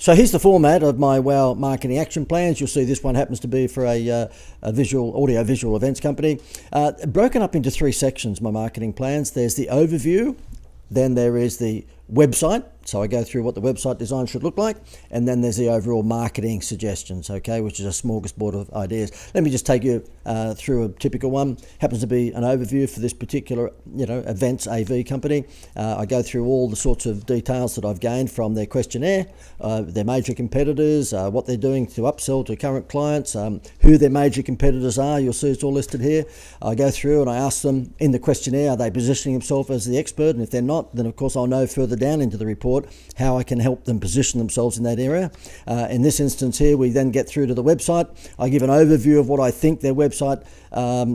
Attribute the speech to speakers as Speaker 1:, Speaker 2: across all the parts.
Speaker 1: So here's the format of my WOW marketing action plans. You'll see this one happens to be for a audio-visual events company. Broken up into 3 sections, my marketing plans. There's the overview, then there is the website. So I go through what the website design should look like, and then there's the overall marketing suggestions, okay, which is a smorgasbord of ideas. Let me just take you through a typical one. Happens to be an overview for this particular, events AV company. I go through all the sorts of details that I've gained from their questionnaire, their major competitors, what they're doing to upsell to current clients, who their major competitors are. You'll see it's all listed here. I go through and I ask them in the questionnaire, are they positioning themselves as the expert? And if they're not, then of course I'll know further down into the report how I can help them position themselves in that area. In this instance here, we then get through to the website. I give an overview of what I think their website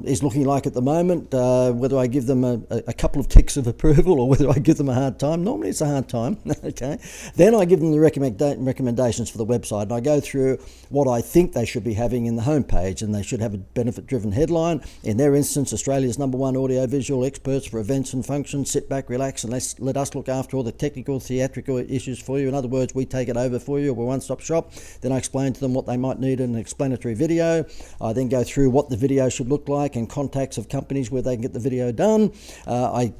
Speaker 1: is looking like at the moment, whether I give them a couple of ticks of approval or whether I give them a hard time. Normally it's a hard time, okay? Then I give them the recommendations for the website, and I go through what I think they should be having in the homepage, and they should have a benefit-driven headline. In their instance, Australia's #1 audio-visual experts for events and functions. Sit back, relax, and let us look after all the technical, theatrical issues for you. In other words, we take it over for you. We're one-stop shop. Then I explain to them what they might need in an explanatory video. I then go through what the video should look like and contacts of companies where they can get the video done. I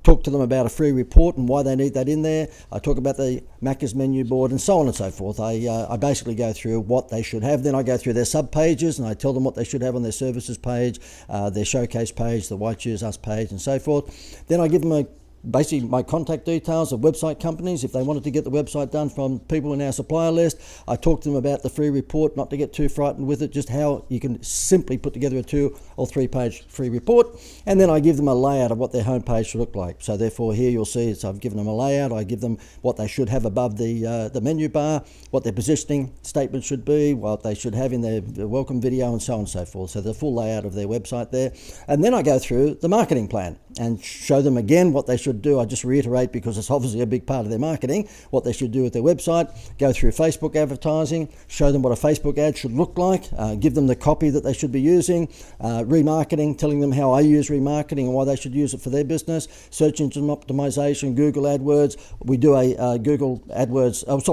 Speaker 1: talk to them about a free report and why they need that in there. I talk about the Macca's menu board and so on and so forth. I basically go through what they should have. Then I go through their sub-pages and I tell them what they should have on their services page, their showcase page, the Why Choose Us page and so forth. Then I give them basically my contact details of website companies. If they wanted to get the website done from people in our supplier list, I talk to them about the free report, not to get too frightened with it, just how you can simply put together a 2 or 3 page free report. And then I give them a layout of what their homepage should look like. So therefore here you'll see, so I've given them a layout. I give them what they should have above the menu bar, what their positioning statement should be, what they should have in their welcome video and so on and so forth. So the full layout of their website there. And then I go through the marketing plan and show them again what they should do. I just reiterate because it's obviously a big part of their marketing, what they should do with their website. Go through Facebook advertising, show them what a Facebook ad should look like, give them the copy that they should be using, remarketing, telling them how I use remarketing and why they should use it for their business, search engine optimization, Google AdWords. We do a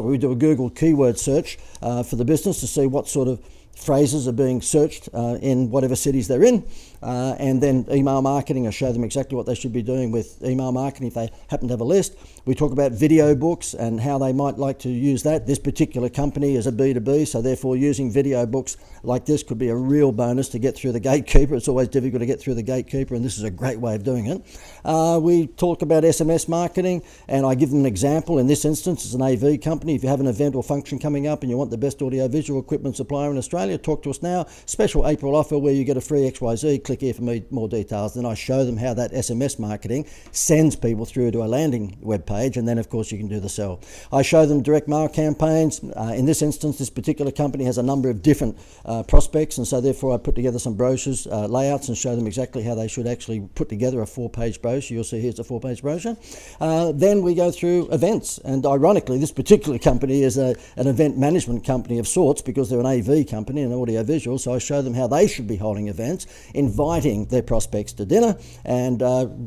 Speaker 1: we do a Google keyword search for the business to see what sort of phrases are being searched in whatever cities they're in. And then email marketing, I show them exactly what they should be doing with email marketing if they happen to have a list. We talk about video books and how they might like to use that. This particular company is a B2B, so therefore using video books like this could be a real bonus to get through the gatekeeper. It's always difficult to get through the gatekeeper, and this is a great way of doing it. We talk about SMS marketing, and I give them an example. In this instance, it's an AV company. If you have an event or function coming up and you want the best audio-visual equipment supplier in Australia, talk to us now. Special April offer where you get a free XYZ. Click here for more details. Then I show them how that SMS marketing sends people through to a landing web page, and then of course you can do the sell. I show them direct mail campaigns. In this instance, this particular company has a number of different prospects, and so therefore I put together some brochures, layouts, and show them exactly how they should actually put together a 4-page brochure. You'll see here's a 4-page brochure. Then we go through events, and ironically this particular company is an event management company of sorts because they're an AV company, an audio visual, so I show them how they should be holding events, inviting their prospects to dinner and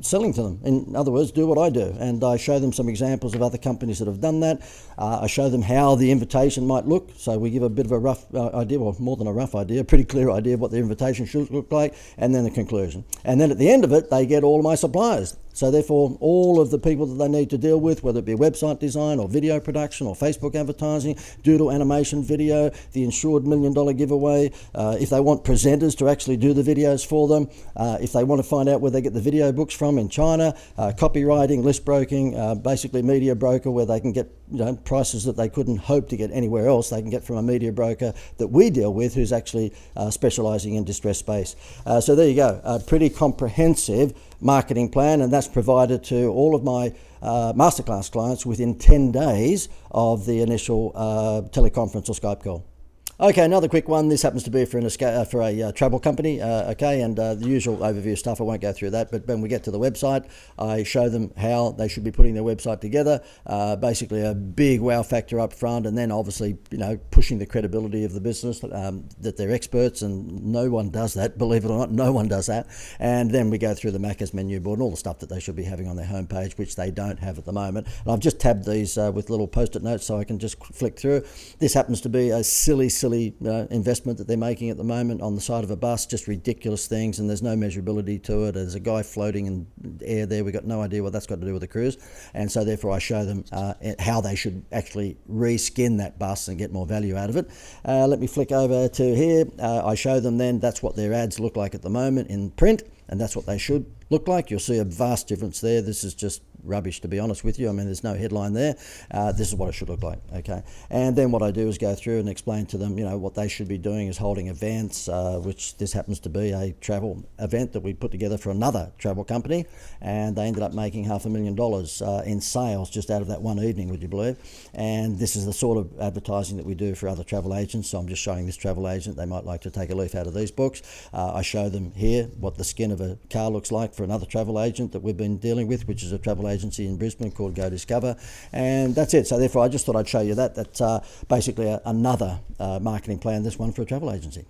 Speaker 1: selling to them. In other words, do what I do. And I show them some examples of other companies that have done that. I show them how the invitation might look. So we give a bit of a rough idea, well, more than a rough idea, a pretty clear idea of what the invitation should look like, and then the conclusion. And then at the end of it, they get all of my suppliers. So therefore, all of the people that they need to deal with, whether it be website design or video production or Facebook advertising, doodle animation video, the insured $1 million giveaway, if they want presenters to actually do the videos for them, if they want to find out where they get the video books from in China, copywriting, list broking, basically media broker where they can get prices that they couldn't hope to get anywhere else, they can get from a media broker that we deal with who's actually specialising in distress space. So there you go, a pretty comprehensive marketing plan, and that's provided to all of my masterclass clients within 10 days of the initial teleconference or Skype call. Okay, another quick one. This happens to be for a travel company, okay, and the usual overview stuff. I won't go through that, but when we get to the website, I show them how they should be putting their website together. Basically, a big wow factor up front, and then obviously, pushing the credibility of the business, that they're experts, and no one does that. Believe it or not, no one does that. And then we go through the Macca's menu board and all the stuff that they should be having on their homepage, which they don't have at the moment. And I've just tabbed these with little post-it notes so I can just flick through. This happens to be a silly investment that they're making at the moment on the side of a bus, just ridiculous things, and there's no measurability to it. There's a guy floating in air there. We've got no idea what that's got to do with the cruise, and so therefore I show them how they should actually reskin that bus and get more value out of it. Let me flick over to here. I show them then that's what their ads look like at the moment in print, and that's what they should look like. You'll see a vast difference there. This is just rubbish, to be honest with you. I mean, there's no headline there. This is what it should look like, okay? And then what I do is go through and explain to them, what they should be doing is holding events, which this happens to be a travel event that we put together for another travel company, and they ended up making $500,000 in sales just out of that one evening, would you believe? And this is the sort of advertising that we do for other travel agents, so I'm just showing this travel agent. They might like to take a leaf out of these books. I show them here what the skin of a car looks like for another travel agent that we've been dealing with, which is a travel agency in Brisbane called Go Discover, and that's it. So therefore I just thought I'd show you that. That's basically another marketing plan, this one for a travel agency.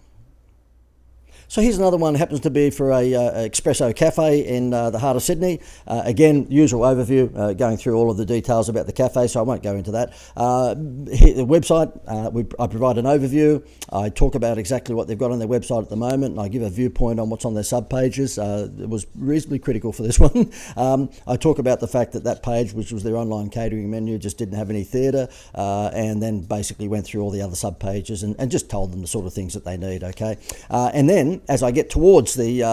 Speaker 1: So here's another one, happens to be for a Espresso Cafe in the heart of Sydney. Again, usual overview, going through all of the details about the cafe, so I won't go into that. Here, the website, I provide an overview. I talk about exactly what they've got on their website at the moment, and I give a viewpoint on what's on their sub-pages. It was reasonably critical for this one. I talk about the fact that page, which was their online catering menu, just didn't have any theatre, and then basically went through all the other sub-pages and just told them the sort of things that they need, okay? And then as I get towards the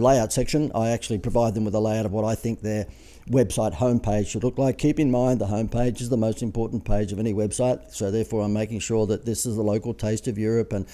Speaker 1: layout section, I actually provide them with a layout of what I think their website homepage should look like. Keep in mind the homepage is the most important page of any website, so therefore I'm making sure that this is the local taste of Europe and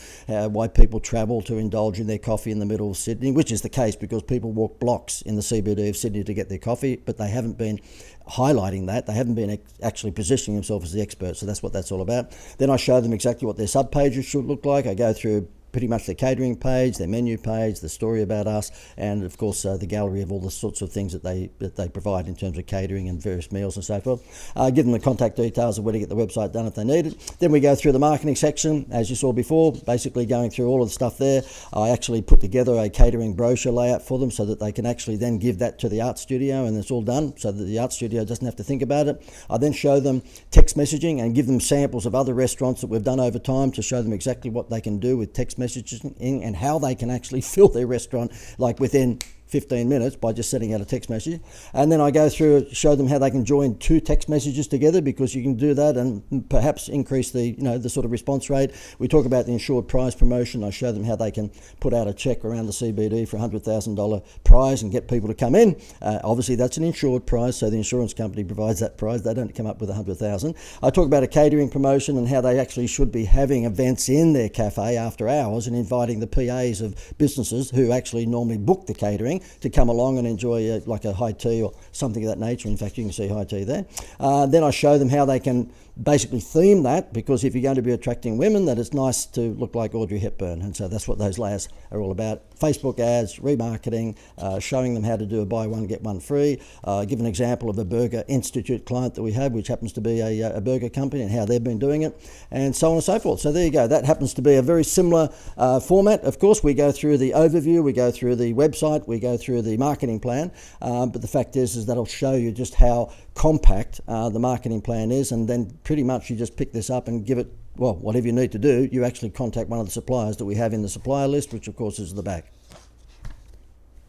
Speaker 1: why people travel to indulge in their coffee in the middle of Sydney, which is the case because people walk blocks in the CBD of Sydney to get their coffee, but they haven't been highlighting that. They haven't been actually positioning themselves as the expert, so that's what that's all about. Then I show them exactly what their sub-pages should look like. I go through pretty much their catering page, their menu page, the story about us, and of course the gallery of all the sorts of things that they provide in terms of catering and various meals and so forth. Give them the contact details of where to get the website done if they need it. Then we go through the marketing section, as you saw before, basically going through all of the stuff there. I actually put together a catering brochure layout for them so that they can actually then give that to the art studio, and it's all done so that the art studio doesn't have to think about it. I then show them text messaging and give them samples of other restaurants that we've done over time to show them exactly what they can do with text messaging and how they can actually fill their restaurant like within 15 minutes by just sending out a text message. And then I go through, show them how they can join two text messages together, because you can do that and perhaps increase the the sort of response rate. We talk about the insured prize promotion. I show them how they can put out a check around the CBD for a $100,000 prize and get people to come in. Obviously that's an insured prize, so the insurance company provides that prize. They don't come up with $100,000. I talk about a catering promotion and how they actually should be having events in their cafe after hours and inviting the PAs of businesses who actually normally book the catering to come along and enjoy like a high tea or something of that nature. In fact, you can see high tea there. Then I show them how they can basically theme that, because if you're going to be attracting women, that it's nice to look like Audrey Hepburn, and so that's what those layers are all about. Facebook ads, remarketing, showing them how to do a buy one get one free. Give an example of a Burger Institute client that we have, which happens to be a burger company, and how they've been doing it, and so on and so forth. So there you go. That happens to be a very similar format. Of course, we go through the overview, we go through the website, we go through the marketing plan, but the fact is that'll show you just how compact the marketing plan is, and then pretty much you just pick this up and give it, well, whatever you need to do. You actually contact one of the suppliers that we have in the supplier list, which of course is the back.